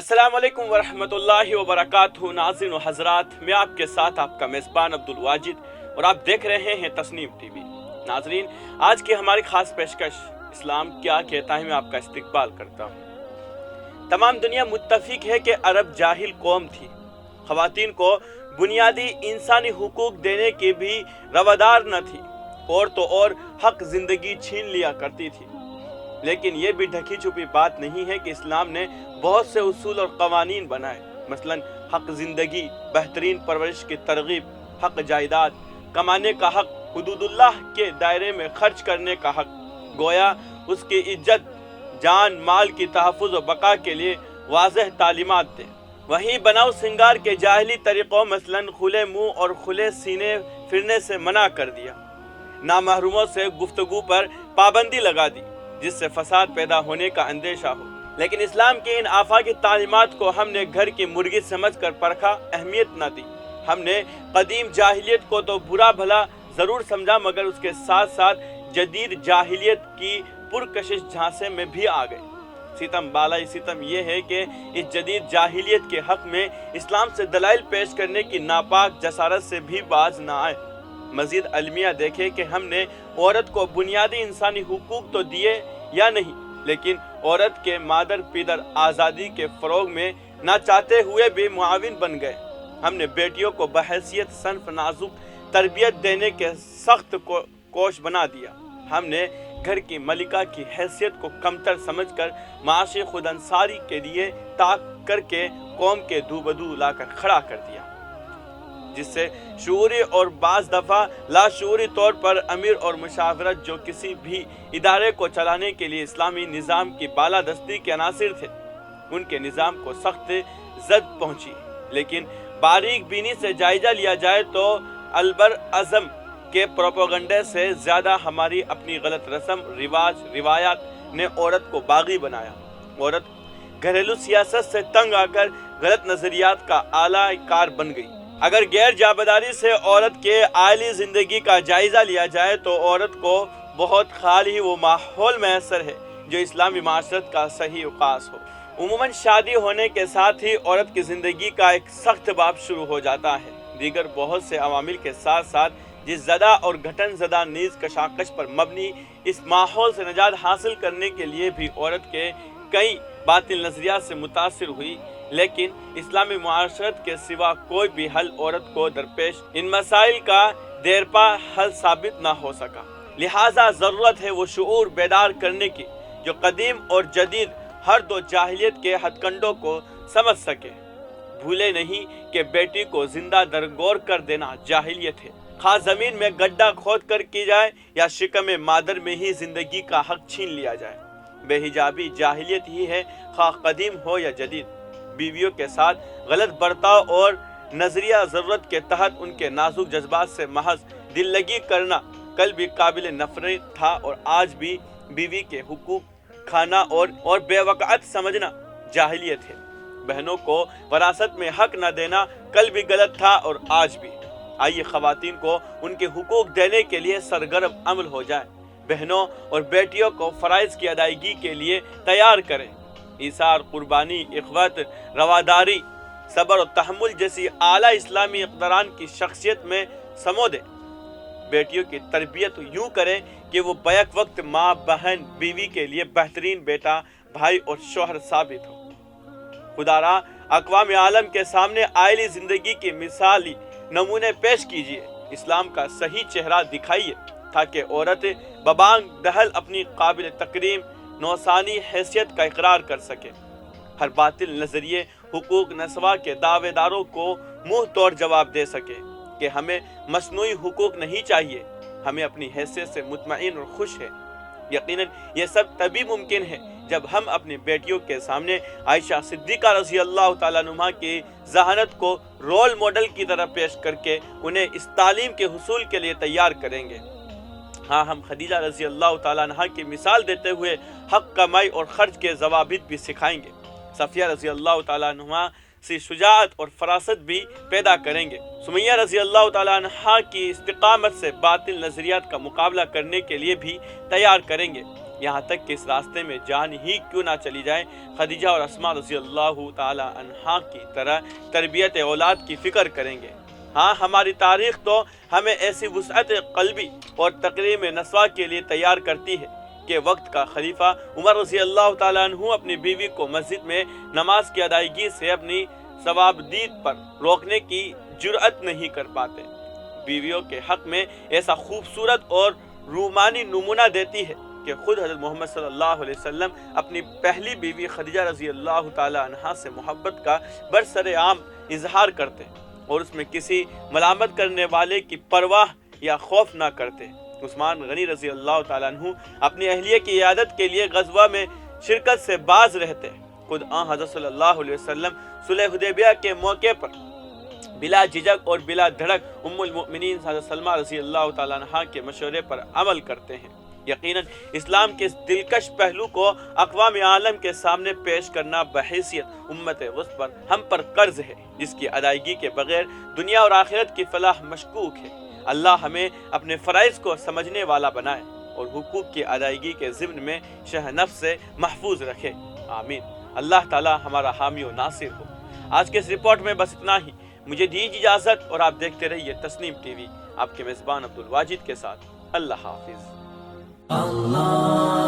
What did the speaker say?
السلام علیکم ورحمۃ اللہ وبرکاتہ۔ ناظرین و حضرات، میں آپ کے ساتھ آپ کا میزبان عبدالواجد اور آپ دیکھ رہے ہیں تصنیم ٹی وی۔ ناظرین، آج کی ہماری خاص پیشکش اسلام کیا کہتا ہے میں آپ کا استقبال کرتا ہوں۔ تمام دنیا متفق ہے کہ عرب جاہل قوم تھی، خواتین کو بنیادی انسانی حقوق دینے کی بھی روادار نہ تھی، اور تو اور حق زندگی چھین لیا کرتی تھی۔ لیکن یہ بھی ڈھکی چھپی بات نہیں ہے کہ اسلام نے بہت سے اصول اور قوانین بنائے، مثلا حق زندگی، بہترین پرورش کی ترغیب، حق جائیداد، کمانے کا حق، حدود اللہ کے دائرے میں خرچ کرنے کا حق، گویا اس کی عزت، جان مال کی تحفظ و بقا کے لیے واضح تعلیمات دے۔ وہیں بناؤ سنگار کے جاہلی طریقوں مثلا کھلے منہ اور کھلے سینے پھرنے سے منع کر دیا، نامحرموں سے گفتگو پر پابندی لگا دی جس سے فساد پیدا ہونے کا اندیشہ ہو۔ لیکن اسلام کی ان آفاقی تعلیمات کو ہم نے گھر کی مرغی سمجھ کر پرکھا، اہمیت نہ دی۔ ہم نے قدیم جاہلیت کو تو برا بھلا ضرور سمجھا، مگر اس کے ساتھ ساتھ جدید جاہلیت کی پرکشش جھانسے میں بھی آ گئے۔ ستم بالائی ستم یہ ہے کہ اس جدید جاہلیت کے حق میں اسلام سے دلائل پیش کرنے کی ناپاک جسارت سے بھی باز نہ آئے۔ مزید المیہ دیکھیں کہ ہم نے عورت کو بنیادی انسانی حقوق تو دیے یا نہیں، لیکن عورت کے مادر پیدر آزادی کے فروغ میں نہ چاہتے ہوئے بھی معاون بن گئے۔ ہم نے بیٹیوں کو بحیثیت صنف نازک تربیت دینے کے سخت کوش بنا دیا۔ ہم نے گھر کی ملکہ کی حیثیت کو کمتر سمجھ کر معاشی خود انصاری کے لیے طاق کر کے قوم کے دو بدو لا کر کھڑا کر دیا، جس سے شعوری اور بعض دفعہ لاشعوری طور پر امیر اور مشاورت جو کسی بھی ادارے کو چلانے کے لیے اسلامی نظام کی بالادستی کے عناصر تھے، ان کے نظام کو سخت زد پہنچی۔ لیکن باریک بینی سے جائزہ لیا جائے تو البراعظم کے پروپیگنڈے سے زیادہ ہماری اپنی غلط رسم رواج روایات نے عورت کو باغی بنایا۔ عورت گھریلو سیاست سے تنگ آ کر غلط نظریات کا اعلی کار بن گئی۔ اگر غیر جانبداری سے عورت کے عائلی زندگی کا جائزہ لیا جائے تو عورت کو بہت خال ہی وہ ماحول میسر ہے جو اسلامی معاشرت کا صحیح عکاس ہو۔ عموماً شادی ہونے کے ساتھ ہی عورت کی زندگی کا ایک سخت باب شروع ہو جاتا ہے۔ دیگر بہت سے عوامل کے ساتھ ساتھ جس زدہ اور گھٹن زدہ نیز کشاکش پر مبنی اس ماحول سے نجات حاصل کرنے کے لیے بھی عورت کے کئی باطل نظریات سے متاثر ہوئی، لیکن اسلامی معاشرت کے سوا کوئی بھی حل عورت کو درپیش ان مسائل کا دیرپا حل ثابت نہ ہو سکا۔ لہٰذا ضرورت ہے وہ شعور بیدار کرنے کی جو قدیم اور جدید ہر دو جاہلیت کے ہتھ کنڈوں کو سمجھ سکے۔ بھولے نہیں کہ بیٹی کو زندہ درگور کر دینا جاہلیت ہے، خواہ زمین میں گڈھا کھود کر کی جائے یا شکم مادر میں ہی زندگی کا حق چھین لیا جائے۔ بے حجابی جاہلیت ہی ہے، خواہ قدیم ہو یا جدید۔ بیویوں کے ساتھ غلط برتاؤ اور نظریہ ضرورت کے تحت ان کے نازک جذبات سے محض دل لگی کرنا کل بھی قابل نفرت تھا، اور آج بھی بیوی کے حقوق کھانا اور بے وقعت سمجھنا جاہلیت ہے۔ بہنوں کو وراثت میں حق نہ دینا کل بھی غلط تھا اور آج بھی۔ آئیے خواتین کو ان کے حقوق دینے کے لیے سرگرم عمل ہو جائے، بہنوں اور بیٹیوں کو فرائض کی ادائیگی کے لیے تیار کریں۔ ایثار، قربانی، اخوت، رواداری، صبر و تحمل جیسی اعلیٰ اسلامی اقداران کی شخصیت میں سمو دیں۔ بیٹیوں کی تربیت یوں کریں کہ وہ بیک وقت ماں، بہن، بیوی کے لیے بہترین بیٹا، بھائی اور شوہر ثابت ہو۔ خدا را اقوام عالم کے سامنے عائلی زندگی کی مثالی نمونے پیش کیجیے، اسلام کا صحیح چہرہ دکھائیے، تاکہ عورت ببانگ دہل اپنی قابل تکریم نوسانی حیثیت کا اقرار کر سکے۔ ہر باطل نظریے حقوق نسواں کے دعوے داروں کو منہ توڑ جواب دے سکے کہ ہمیں مصنوعی حقوق نہیں چاہیے، ہمیں اپنی حیثیت سے مطمئن اور خوش ہے۔ یقیناً یہ سب تبھی ممکن ہے جب ہم اپنی بیٹیوں کے سامنے عائشہ صدیقہ رضی اللہ تعالیٰ عنہا کی ذہانت کو رول ماڈل کی طرح پیش کر کے انہیں اس تعلیم کے حصول کے لیے تیار کریں گے۔ ہاں، ہم خدیجہ رضی اللہ تعالیٰ عنہا کی مثال دیتے ہوئے حق کمائی اور خرچ کے ضوابط بھی سکھائیں گے۔ صفیہ رضی اللہ تعالیٰ عنہا سے شجاعت اور فراست بھی پیدا کریں گے۔ سمیہ رضی اللہ تعالیٰ عنہا کی استقامت سے باطل نظریات کا مقابلہ کرنے کے لیے بھی تیار کریں گے۔ یہاں تک کہ اس راستے میں جان ہی کیوں نہ چلی جائے، خدیجہ اور اسماء رضی اللہ تعالی عنہا کی طرح تربیت اولاد کی فکر کریں گے۔ ہاں، ہماری تاریخ تو ہمیں ایسی وسعت قلبی اور تقریم نسواں کے لیے تیار کرتی ہے کہ وقت کا خلیفہ عمر رضی اللہ تعالیٰ عنہ اپنی بیوی کو مسجد میں نماز کی ادائیگی سے اپنی ثوابدید پر روکنے کی جرأت نہیں کر پاتے۔ بیویوں کے حق میں ایسا خوبصورت اور رومانی نمونہ دیتی ہے کہ خود حضرت محمد صلی اللہ علیہ وسلم اپنی پہلی بیوی خدیجہ رضی اللہ تعالی عنہا سے محبت کا برسر عام اظہار کرتے اور اس میں کسی ملامت کرنے والے کی پرواہ یا خوف نہ کرتے۔ عثمان غنی رضی اللہ تعالیٰ عنہ اپنی اہلیہ کی عیادت کے لیے غزوہ میں شرکت سے باز رہتے۔ خود حضرت صلی اللہ علیہ وسلم صلح حدیبیہ کے موقع پر بلا جھجک اور بلا دھڑک ام المؤمنین حضرت سلمہ رضی اللہ تعالیٰ عنہا کے مشورے پر عمل کرتے ہیں۔ یقیناً اسلام کے اس دلکش پہلو کو اقوام عالم کے سامنے پیش کرنا بحیثیت امت وسط پر ہم پر قرض ہے، جس کی ادائیگی کے بغیر دنیا اور آخرت کی فلاح مشکوک ہے۔ اللہ ہمیں اپنے فرائض کو سمجھنے والا بنائے اور حقوق کی ادائیگی کے ضمن میں شہ نفس سے محفوظ رکھے، آمین۔ اللہ تعالی ہمارا حامی و ناصر ہو۔ آج کے اس رپورٹ میں بس اتنا ہی، مجھے دیجیے اجازت اور آپ دیکھتے رہیے تسنیم ٹی وی، آپ کے میزبان عبدالواجد کے ساتھ۔ اللہ حافظ۔ اللہ